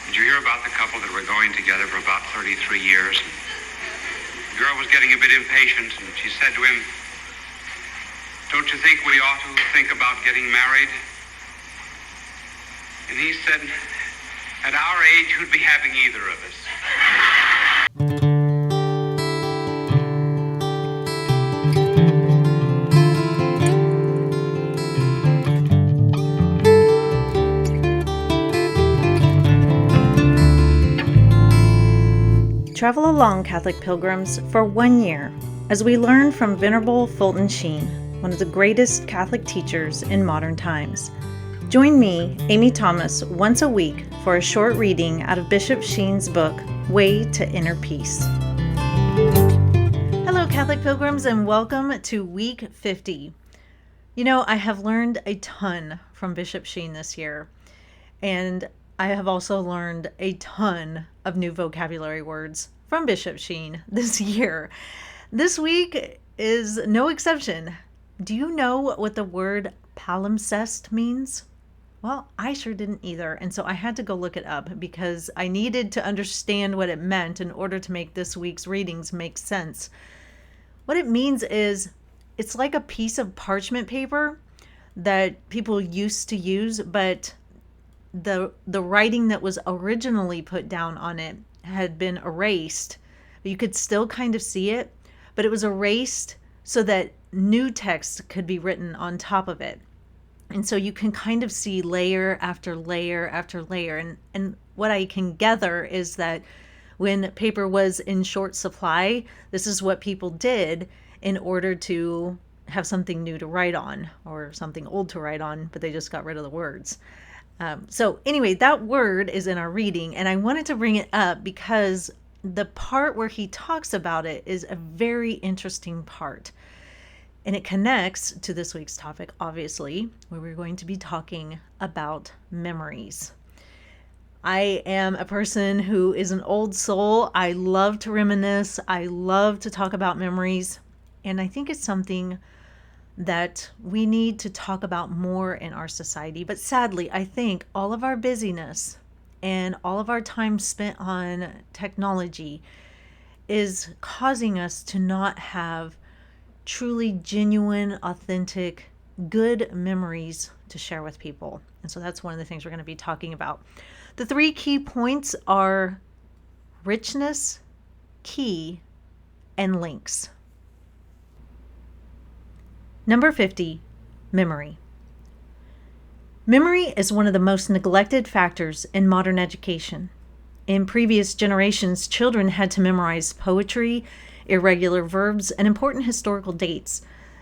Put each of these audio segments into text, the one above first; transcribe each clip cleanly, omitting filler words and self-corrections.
Did you hear about the couple that were going together for about 33 years? The girl was getting a bit impatient, and she said to him, "Don't you think we ought to think about getting married?" And he said, "At our age, who'd be having either of us?" Travel along, Catholic pilgrims, for 1 year as we learn from Venerable Fulton Sheen, one of the greatest Catholic teachers in modern times. Join me, Amy Thomas, once a week for a short reading out of Bishop Sheen's book, Way to Inner Peace. Hello, Catholic pilgrims, and welcome to week 50. You know, I have learned a ton from Bishop Sheen this year, and I have also learned a ton of new vocabulary words from Bishop Sheen this year. This week is no exception. Do you know what the word palimpsest means? Well, I sure didn't either, and so I had to go look it up because I needed to understand what it meant in order to make this week's readings make sense. What it means is it's like a piece of parchment paper that people used to use, but the writing that was originally put down on it had been erased. You could still kind of see it, but it was erased so that new text could be written on top of it. And so you can kind of see layer after layer after layer. And what I can gather is that when paper was in short supply, this is what people did in order to have something new to write on or something old to write on, but they just got rid of the words. So anyway, that word is in our reading, and I wanted to bring it up because the part where he talks about it is a very interesting part. And it connects to this week's topic, obviously, where we're going to be talking about memories. I am a person who is an old soul. I love to reminisce. I love to talk about memories. And I think it's something that we need to talk about more in our society. But sadly, I think all of our busyness and all of our time spent on technology is causing us to not have truly genuine, authentic, good memories to share with people. And so that's one of the things we're going to be talking about. The 3 key points are richness, key, and links. Number 50, memory. Memory is one of the most neglected factors in modern education. In previous generations, children had to memorize poetry, irregular verbs, and important historical dates,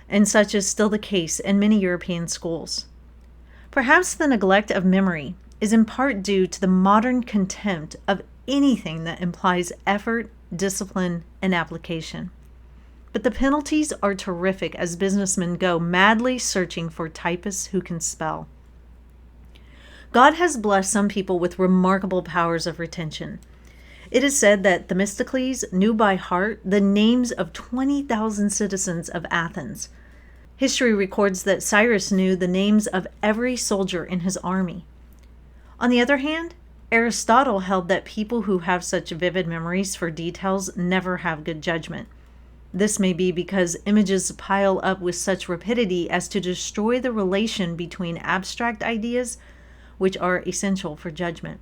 and such is still the case in many European schools. Perhaps the neglect of memory is in part due to the modern contempt of anything that implies effort, discipline, and application. But the penalties are terrific as businessmen go madly searching for typists who can spell. God has blessed some people with remarkable powers of retention. It is said that Themistocles knew by heart the names of 20,000 citizens of Athens. History records that Cyrus knew the names of every soldier in his army. On the other hand, Aristotle held that people who have such vivid memories for details never have good judgment. This may be because images pile up with such rapidity as to destroy the relation between abstract ideas, which are essential for judgment.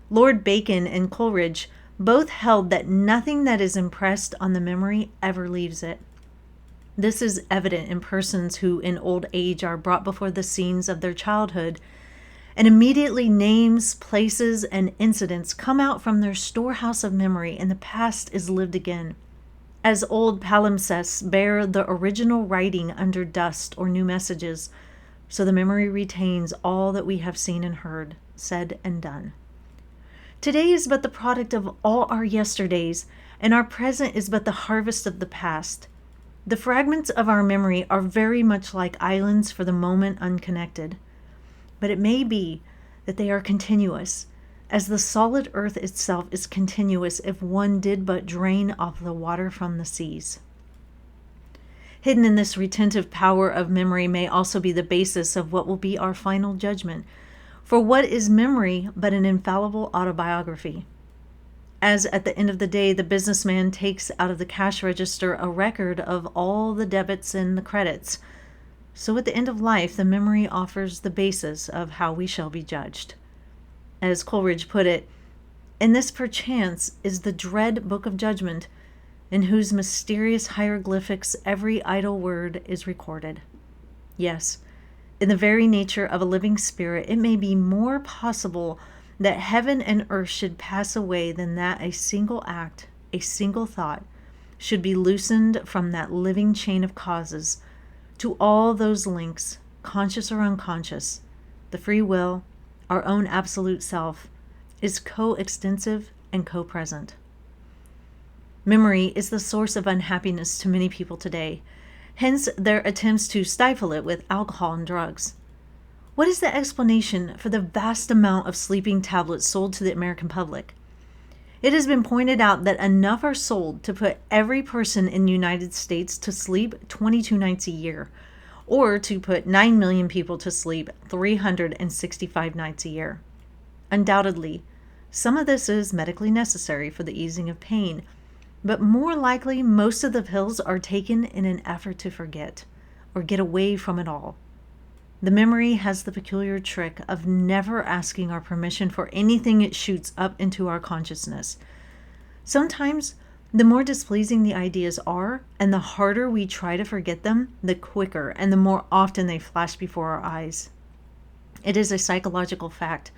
Lord Bacon and Coleridge both held that nothing that is impressed on the memory ever leaves it. This is evident in persons who in old age are brought before the scenes of their childhood, and immediately names, places, and incidents come out from their storehouse of memory, and the past is lived again. As old palimpsests bear the original writing under dust or new messages, so the memory retains all that we have seen and heard, said and done. Today is but the product of all our yesterdays, and our present is but the harvest of the past. The fragments of our memory are very much like islands for the moment unconnected. But it may be that they are continuous, as the solid earth itself is continuous if one did but drain off the water from the seas. Hidden in this retentive power of memory may also be the basis of what will be our final judgment, For what is memory but an infallible autobiography? As at the end of the day, the businessman takes out of the cash register a record of all the debits and the credits, so at the end of life, the memory offers the basis of how we shall be judged. As Coleridge put it, "And this perchance is the dread book of judgment, in whose mysterious hieroglyphics every idle word is recorded." Yes, in the very nature of a living spirit, it may be more possible that heaven and earth should pass away than that a single act, a single thought, should be loosened from that living chain of causes to all those links, conscious or unconscious. The free will, our own absolute self, is co-extensive and co-present. Memory is the source of unhappiness to many people today, hence their attempts to stifle it with alcohol and drugs. What is the explanation for the vast amount of sleeping tablets sold to the American public? It has been pointed out that enough are sold to put every person in the United States to sleep 22 nights a year, or to put 9 million people to sleep 365 nights a year. Undoubtedly, some of this is medically necessary for the easing of pain, but more likely most of the pills are taken in an effort to forget or get away from it all. The memory has the peculiar trick of never asking our permission for anything it shoots up into our consciousness. Sometimes, the more displeasing the ideas are, and the harder we try to forget them, the quicker and the more often they flash before our eyes. It is a psychological fact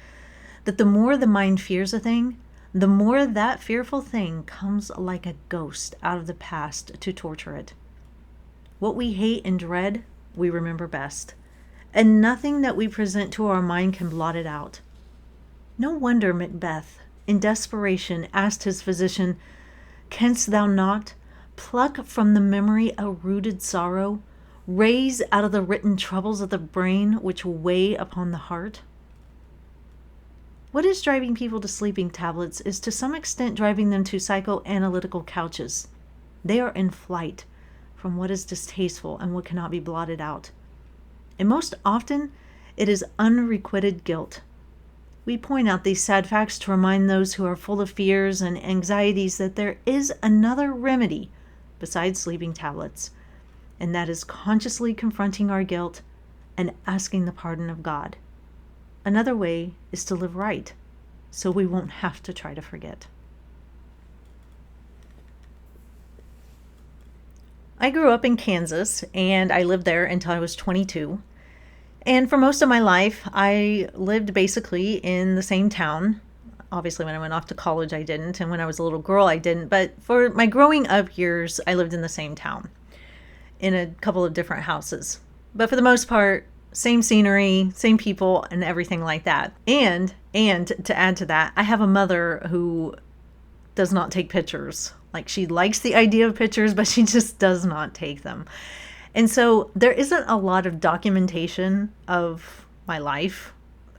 that the more the mind fears a thing, the more that fearful thing comes like a ghost out of the past to torture it. What we hate and dread, we remember best, and nothing that we present to our mind can blot it out. No wonder Macbeth, in desperation, asked his physician, "Canst thou not pluck from the memory a rooted sorrow, raise out of the written troubles of the brain which weigh upon the heart?" What is driving people to sleeping tablets is to some extent driving them to psychoanalytical couches. They are in flight from what is distasteful and what cannot be blotted out. And most often, it is unrequited guilt. We point out these sad facts to remind those who are full of fears and anxieties that there is another remedy besides sleeping tablets, and that is consciously confronting our guilt and asking the pardon of God. Another way is to live right, so we won't have to try to forget. I grew up in Kansas, and I lived there until I was 22. And for most of my life, I lived basically in the same town. Obviously, when I went off to college, I didn't. And when I was a little girl, I didn't. But for my growing up years, I lived in the same town in a couple of different houses. But for the most part, same scenery, same people, and everything like that. And to add to that, I have a mother who does not take pictures. Like, she likes the idea of pictures, but she just does not take them. And so there isn't a lot of documentation of my life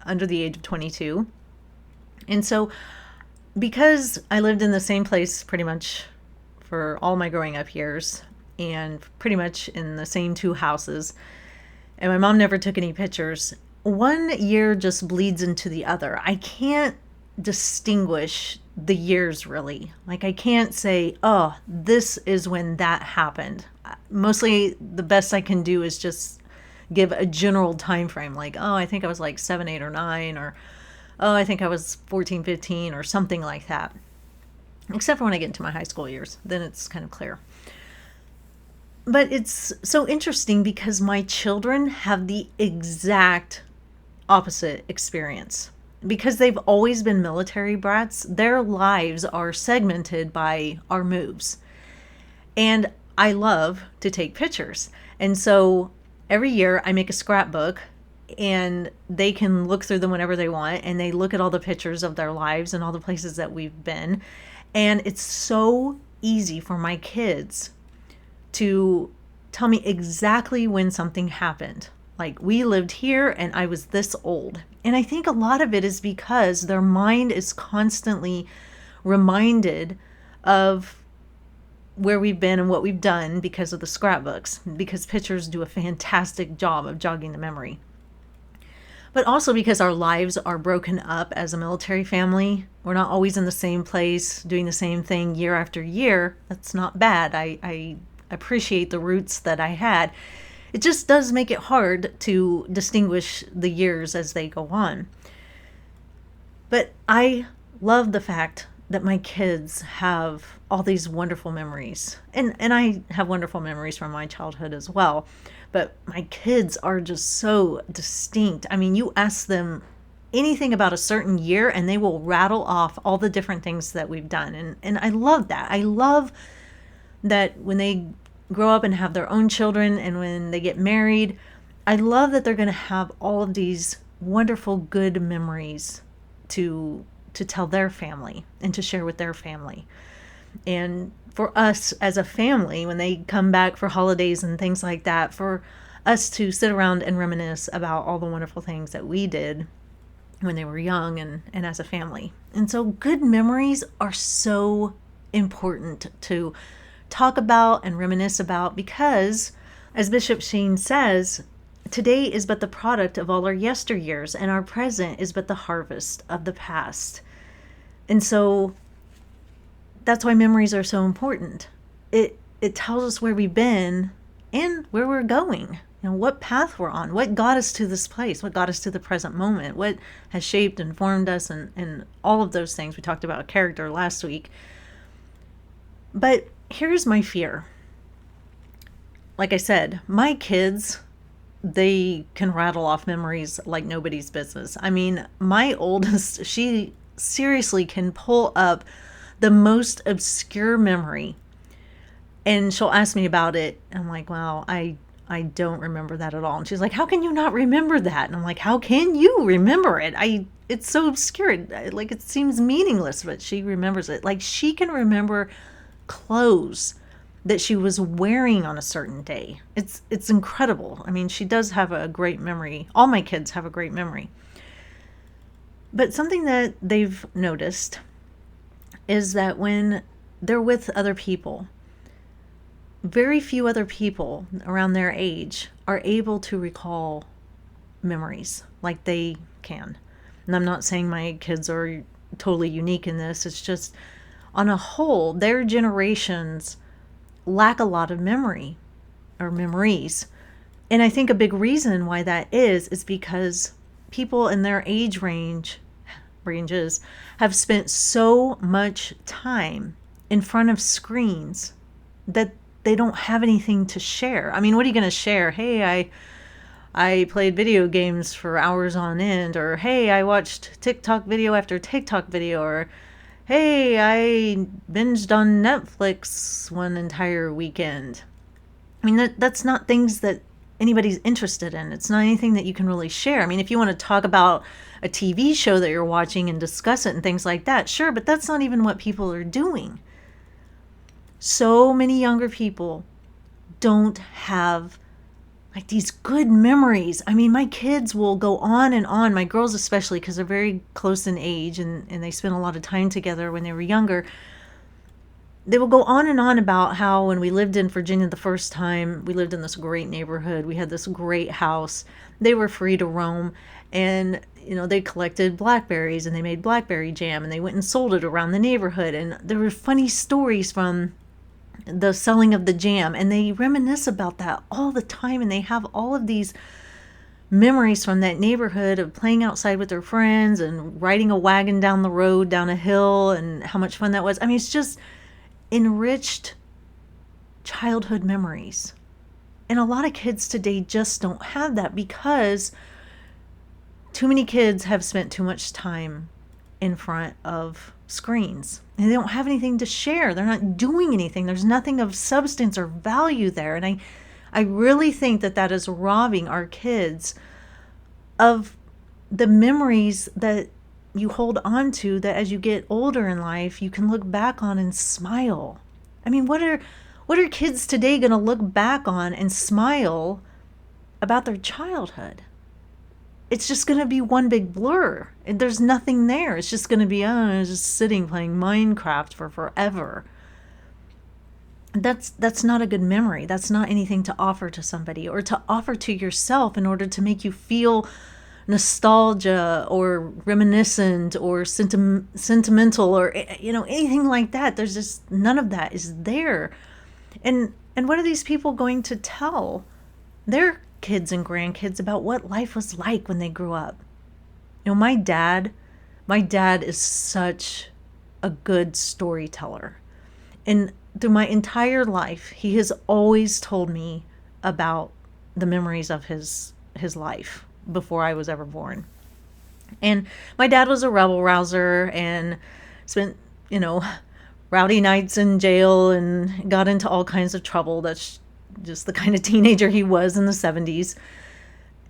under the age of 22. And so because I lived in the same place pretty much for all my growing up years and pretty much in the same two houses, and my mom never took any pictures, one year just bleeds into the other. I can't distinguish the years really. Like, I can't say, oh, this is when that happened. Mostly the best I can do is just give a general time frame, like, oh, I think I was like 7, 8, or 9, or oh, I think I was 14, 15, or something like that. Except for when I get into my high school years, then it's kind of clear. But it's so interesting because my children have the exact opposite experience. Because they've always been military brats, their lives are segmented by our moves. And I love to take pictures. And so every year I make a scrapbook, and they can look through them whenever they want, and they look at all the pictures of their lives and all the places that we've been. And it's so easy for my kids to tell me exactly when something happened. Like, we lived here and I was this old. And I think a lot of it is because their mind is constantly reminded of where we've been and what we've done because of the scrapbooks, because pictures do a fantastic job of jogging the memory. but also because our lives are broken up as a military family. We're not always in the same place doing the same thing year after year. That's not bad. I appreciate the roots that I had. It just does make it hard to distinguish the years as they go on. But I love the fact that my kids have all these wonderful memories. And I have wonderful memories from my childhood as well. But my kids are just so distinct. I mean, you ask them anything about a certain year and they will rattle off all the different things that we've done. And I love that. I love that when they grow up and have their own children and when they get married, I love that they're going to have all of these wonderful, good memories to tell their family and to share with their family. And for us as a family, when they come back for holidays and things like that, for us to sit around and reminisce about all the wonderful things that we did when they were young and as a family. And so good memories are so important to talk about and reminisce about because, as Bishop Sheen says, today is but the product of all our yesteryears, and our present is but the harvest of the past. And so that's why memories are so important. It tells us where we've been and where we're going. You know, what path we're on, what got us to this place, what got us to the present moment, what has shaped and formed us, and all of those things. We talked about character last week. But here's my fear. Like I said, my kids, they can rattle off memories like nobody's business. I mean, my oldest, she seriously can pull up the most obscure memory and she'll ask me about it. I'm like, wow, I don't remember that at all. And she's like, how can you not remember that? And I'm like, how can you remember it? It's so obscure. Like, it seems meaningless, but she remembers it. Like, she can remember clothes that she was wearing on a certain day. It's incredible. I mean, she does have a great memory. All my kids have a great memory. But something that they've noticed is that when they're with other people, very few other people around their age are able to recall memories like they can. And I'm not saying my kids are totally unique in this. It's just, on a whole, their generations lack a lot of memory or memories. And I think a big reason why that is because people in their age ranges have spent so much time in front of screens that they don't have anything to share. I mean, what are you going to share? Hey, I played video games for hours on end, or hey, I watched TikTok video after TikTok video, or hey, I binged on Netflix one entire weekend. I mean, that's not things that anybody's interested in. It's not anything that you can really share. I mean, if you want to talk about a TV show that you're watching and discuss it and things like that, sure, but that's not even what people are doing. So many younger people don't have like these good memories. I mean, my kids will go on and on, my girls especially, because they're very close in age and they spent a lot of time together when they were younger. They will go on and on about how when we lived in Virginia the first time, we lived in this great neighborhood. We had this great house. They were free to roam. And, you know, they collected blackberries and they made blackberry jam and they went and sold it around the neighborhood. And there were funny stories from the selling of the jam. And they reminisce about that all the time. And they have all of these memories from that neighborhood of playing outside with their friends and riding a wagon down the road, down a hill, and how much fun that was. I mean, it's just enriched childhood memories. And a lot of kids today just don't have that because too many kids have spent too much time in front of screens and they don't have anything to share. They're not doing anything. There's nothing of substance or value there. And I really think that is robbing our kids of the memories that you hold on to, that as you get older in life, you can look back on and smile. I mean, what are kids today going to look back on and smile about their childhood? It's just going to be one big blur. And there's nothing there. It's just going to be, just sitting playing Minecraft for forever. That's not a good memory. That's not anything to offer to somebody or to offer to yourself in order to make you feel nostalgia or reminiscent or sentimental or, anything like that. There's just none of that is there. And what are these people going to tell their kids and grandkids about what life was like when they grew up? My dad is such a good storyteller. And through my entire life, he has always told me about the memories of his life before I was ever born. And my dad was a rebel rouser and spent, rowdy nights in jail and got into all kinds of trouble. That's just the kind of teenager he was in the 70s.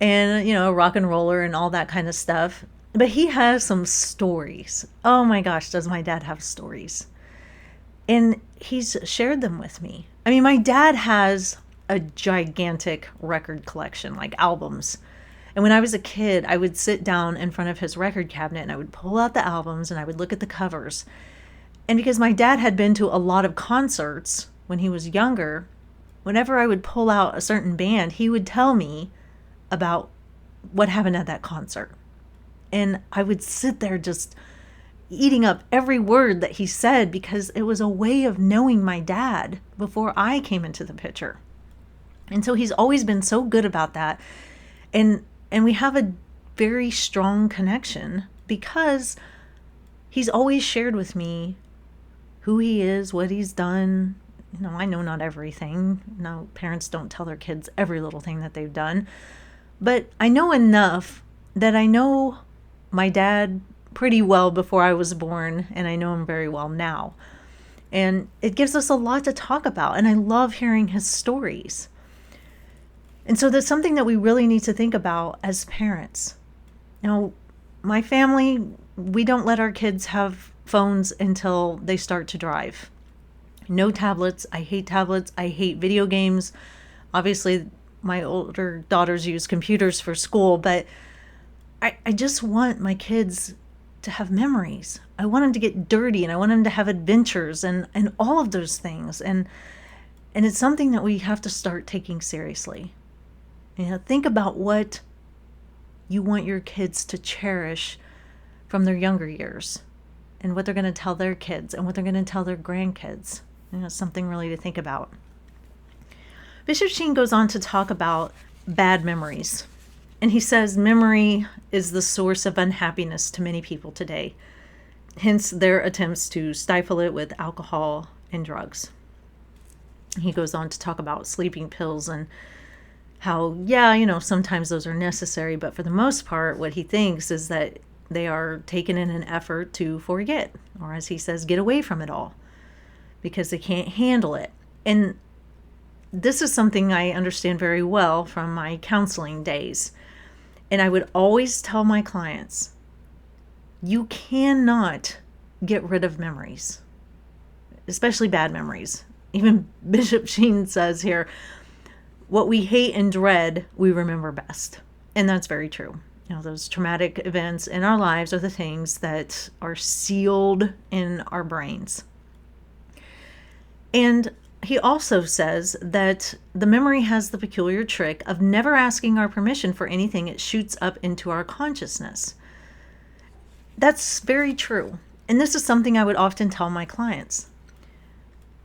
And, a rock and roller and all that kind of stuff. But he has some stories. Oh my gosh, does my dad have stories? And he's shared them with me. I mean, my dad has a gigantic record collection, like albums. And when I was a kid, I would sit down in front of his record cabinet and I would pull out the albums and I would look at the covers. And because my dad had been to a lot of concerts when he was younger, whenever I would pull out a certain band, he would tell me about what happened at that concert. And I would sit there just eating up every word that he said because it was a way of knowing my dad before I came into the picture. And so he's always been so good about that. And we have a very strong connection because he's always shared with me who he is, what he's done. I know not everything. No, parents don't tell their kids every little thing that they've done. But I know enough that I know my dad pretty well before I was born, and I know him very well now. And it gives us a lot to talk about, and I love hearing his stories. And so that's something that we really need to think about as parents. My family, we don't let our kids have phones until they start to drive. No tablets. I hate tablets. I hate video games. Obviously, my older daughters use computers for school, but I just want my kids to have memories. I want them to get dirty and I want them to have adventures and all of those things. And it's something that we have to start taking seriously. Think about what you want your kids to cherish from their younger years and what they're going to tell their kids and what they're going to tell their grandkids. Something really to think about. Bishop Sheen goes on to talk about bad memories. And he says memory is the source of unhappiness to many people today. Hence their attempts to stifle it with alcohol and drugs. He goes on to talk about sleeping pills and how, sometimes those are necessary, but for the most part, what he thinks is that they are taken in an effort to forget, or as he says, get away from it all, because they can't handle it. And this is something I understand very well from my counseling days. And I would always tell my clients, you cannot get rid of memories, especially bad memories. Even Bishop Sheen says here, what we hate and dread, we remember best. And that's very true. Those traumatic events in our lives are the things that are sealed in our brains. And he also says that the memory has the peculiar trick of never asking our permission for anything it shoots up into our consciousness. That's very true. And this is something I would often tell my clients.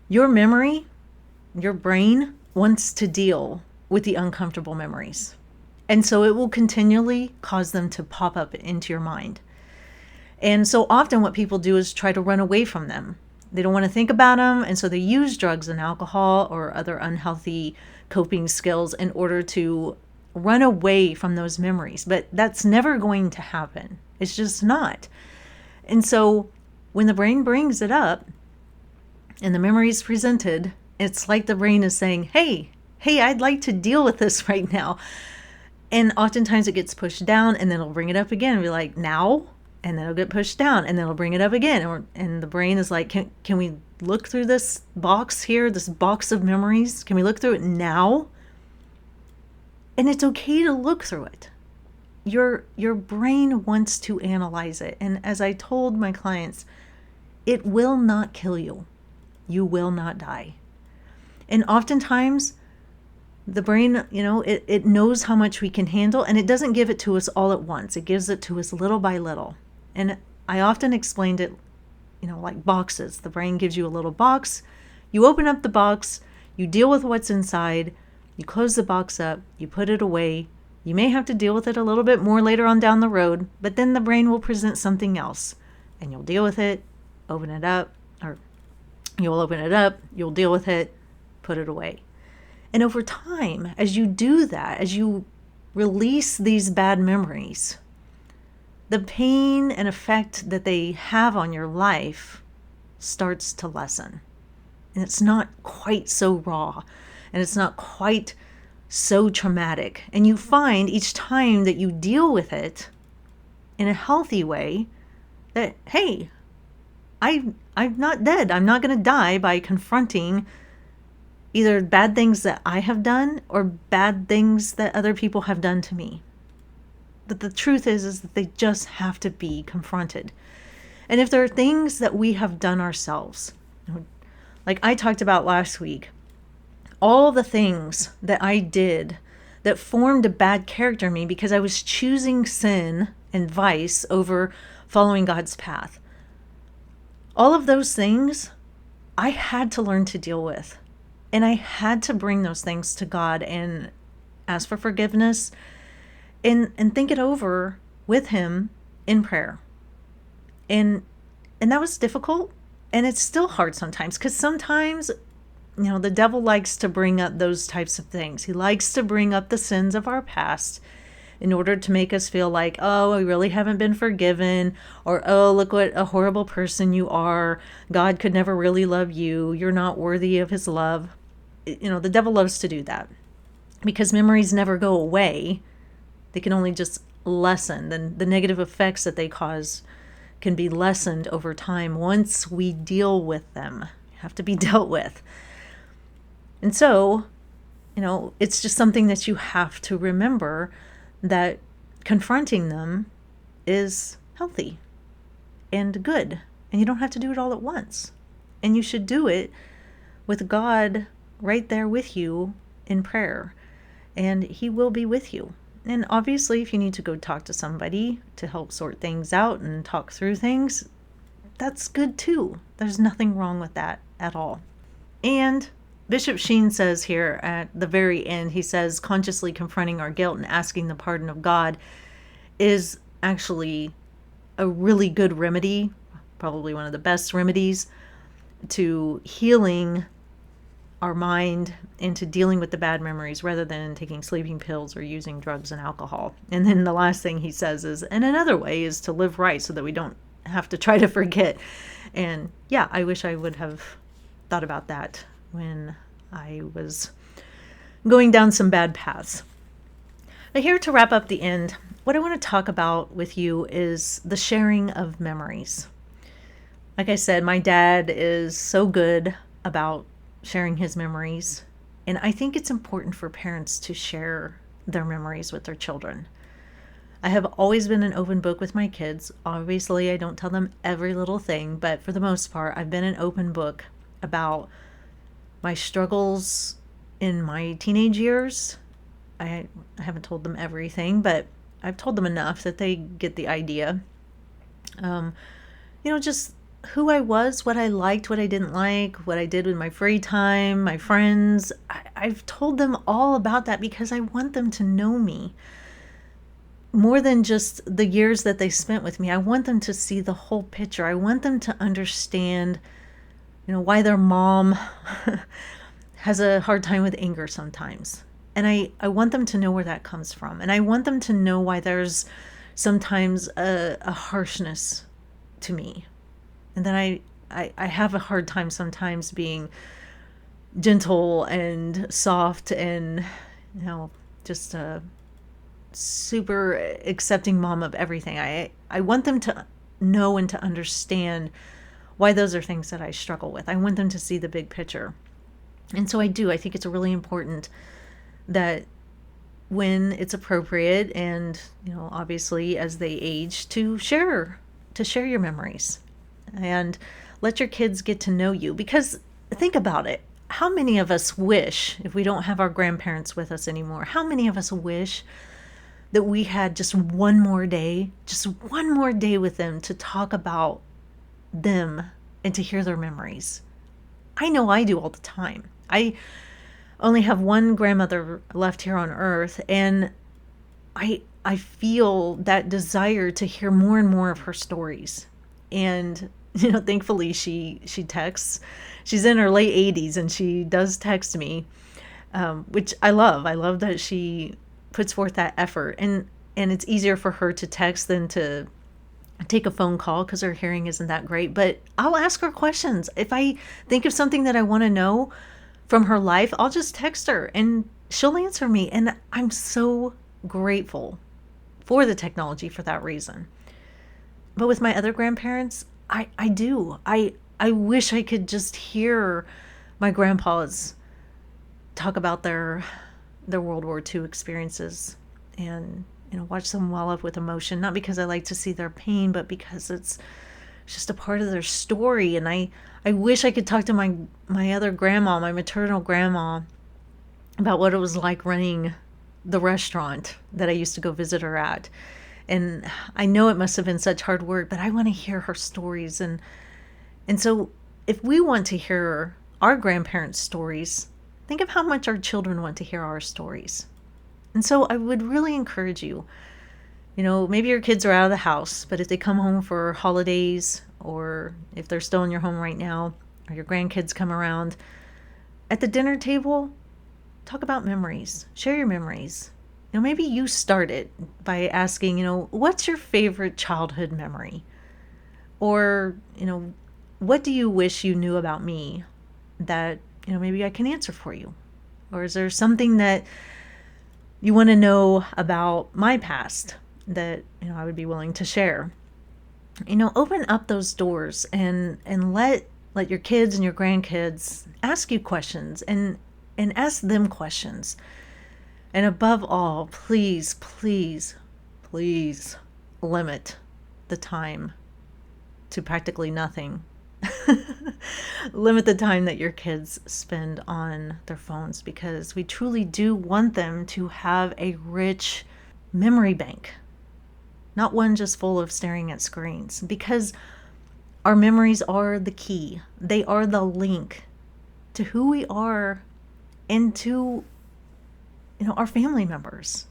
Your memory, your brain wants to deal with the uncomfortable memories. And so it will continually cause them to pop up into your mind. And so often what people do is try to run away from them. They don't want to think about them, and so they use drugs and alcohol or other unhealthy coping skills in order to run away from those memories. But that's never going to happen. It's just not. And so when the brain brings it up and the memory is presented, it's like the brain is saying, hey, I'd like to deal with this right now. And oftentimes it gets pushed down, and then it'll bring it up again and be like, now? And then it'll get pushed down, and then it'll bring it up again. And the brain is like, can we look through this box here, this box of memories? Can we look through it now? And it's okay to look through it. Your brain wants to analyze it. And as I told my clients, it will not kill you. You will not die. And oftentimes, The brain, it knows how much we can handle, and it doesn't give it to us all at once. It gives it to us little by little. And I often explained it, like boxes. The brain gives you a little box. You open up the box, you deal with what's inside, you close the box up, you put it away. You may have to deal with it a little bit more later on down the road, but then the brain will present something else, and you'll deal with it, open it up, or you'll open it up, you'll deal with it, put it away. And over time, as you do that, as you release these bad memories, the pain and effect that they have on your life starts to lessen. And it's not quite so raw, and it's not quite so traumatic. And you find each time that you deal with it in a healthy way that, hey, I'm not dead. I'm not going to die by confronting either bad things that I have done or bad things that other people have done to me. But the truth is that they just have to be confronted. And if there are things that we have done ourselves, like I talked about last week, all the things that I did that formed a bad character in me because I was choosing sin and vice over following God's path. All of those things I had to learn to deal with. And I had to bring those things to God and ask for forgiveness and think it over with Him in prayer. And that was difficult. And it's still hard sometimes, because sometimes, the devil likes to bring up those types of things. He likes to bring up the sins of our past in order to make us feel like, oh, we really haven't been forgiven, or, oh, look what a horrible person you are. God could never really love you. You're not worthy of His love. The devil loves to do that because memories never go away. They can only just lessen. The negative effects that they cause can be lessened over time once we deal with them. They have to be dealt with. And so, it's just something that you have to remember, that confronting them is healthy and good. And you don't have to do it all at once. And you should do it with God right there with you in prayer. And He will be with you. And obviously, if you need to go talk to somebody to help sort things out and talk through things, that's good too. There's nothing wrong with that at all. And Bishop Sheen says here at the very end, he says, consciously confronting our guilt and asking the pardon of God is actually a really good remedy, probably one of the best remedies to healing our mind into dealing with the bad memories rather than taking sleeping pills or using drugs and alcohol. And then the last thing he says is, and another way is to live right so that we don't have to try to forget. And yeah, I wish I would have thought about that when I was going down some bad paths. But here to wrap up the end, what I want to talk about with you is the sharing of memories. Like I said, my dad is so good about sharing his memories. And I think it's important for parents to share their memories with their children. I have always been an open book with my kids. Obviously, I don't tell them every little thing, but for the most part, I've been an open book about my struggles in my teenage years. I haven't told them everything, but I've told them enough that they get the idea. Just who I was, what I liked, what I didn't like, what I did with my free time, my friends. I've told them all about that because I want them to know me more than just the years that they spent with me. I want them to see the whole picture. I want them to understand, why their mom has a hard time with anger sometimes. And I want them to know where that comes from. And I want them to know why there's sometimes a harshness to me. And then I have a hard time sometimes being gentle and soft and, just a super accepting mom of everything. I want them to know and to understand why those are things that I struggle with. I want them to see the big picture. And so I do. I think it's really important that when it's appropriate and, obviously as they age, to share your memories and let your kids get to know you. Because think about it. how many of us wish, if we don't have our grandparents with us anymore, how many of us wish that we had just one more day with them to talk about them and to hear their memories? I know I do all the time. I only have one grandmother left here on earth, and I feel that desire to hear more and more of her stories. And thankfully she texts. She's in her late 80s and she does text me, which I love. I love that she puts forth that effort, and it's easier for her to text than to take a phone call because her hearing isn't that great. But I'll ask her questions. If I think of something that I want to know from her life, I'll just text her and she'll answer me. And I'm so grateful for the technology for that reason. But with my other grandparents, I do. I wish I could just hear my grandpas talk about their World War II experiences and watch them well up with emotion, not because I like to see their pain, but because it's just a part of their story. And I wish I could talk to my other grandma, my maternal grandma, about what it was like running the restaurant that I used to go visit her at. And I know it must have been such hard work, but I want to hear her stories. And so if we want to hear our grandparents' stories, think of how much our children want to hear our stories. And so I would really encourage you, maybe your kids are out of the house, but if they come home for holidays, or if they're still in your home right now, or your grandkids come around, at the dinner table, talk about memories. Share your memories. Maybe you start it by asking, what's your favorite childhood memory? Or, what do you wish you knew about me that, maybe I can answer for you? Or is there something that you want to know about my past that, I would be willing to share? Open up those doors and let your kids and your grandkids ask you questions and ask them questions. And above all, please, please, please limit the time to practically nothing. Limit the time that your kids spend on their phones, because we truly do want them to have a rich memory bank, not one just full of staring at screens, because our memories are the key. They are the link to who we are and to our family members.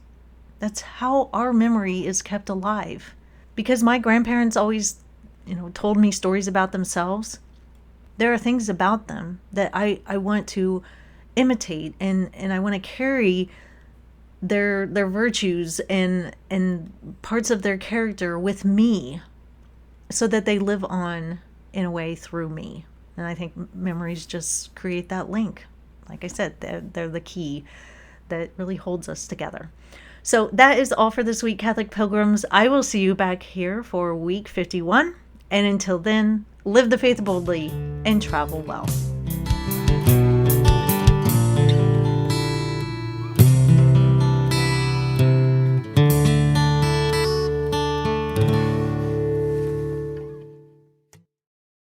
That's how our memory is kept alive. Because my grandparents always told me stories about themselves, there are things about them that I want to imitate, and I want to carry their virtues and parts of their character with me, so that they live on in a way through me. And I think memories just create that link. Like I said, they're the key that really holds us together. So that is all for this week, Catholic Pilgrims. I will see you back here for week 51. And until then, live the faith boldly and travel well.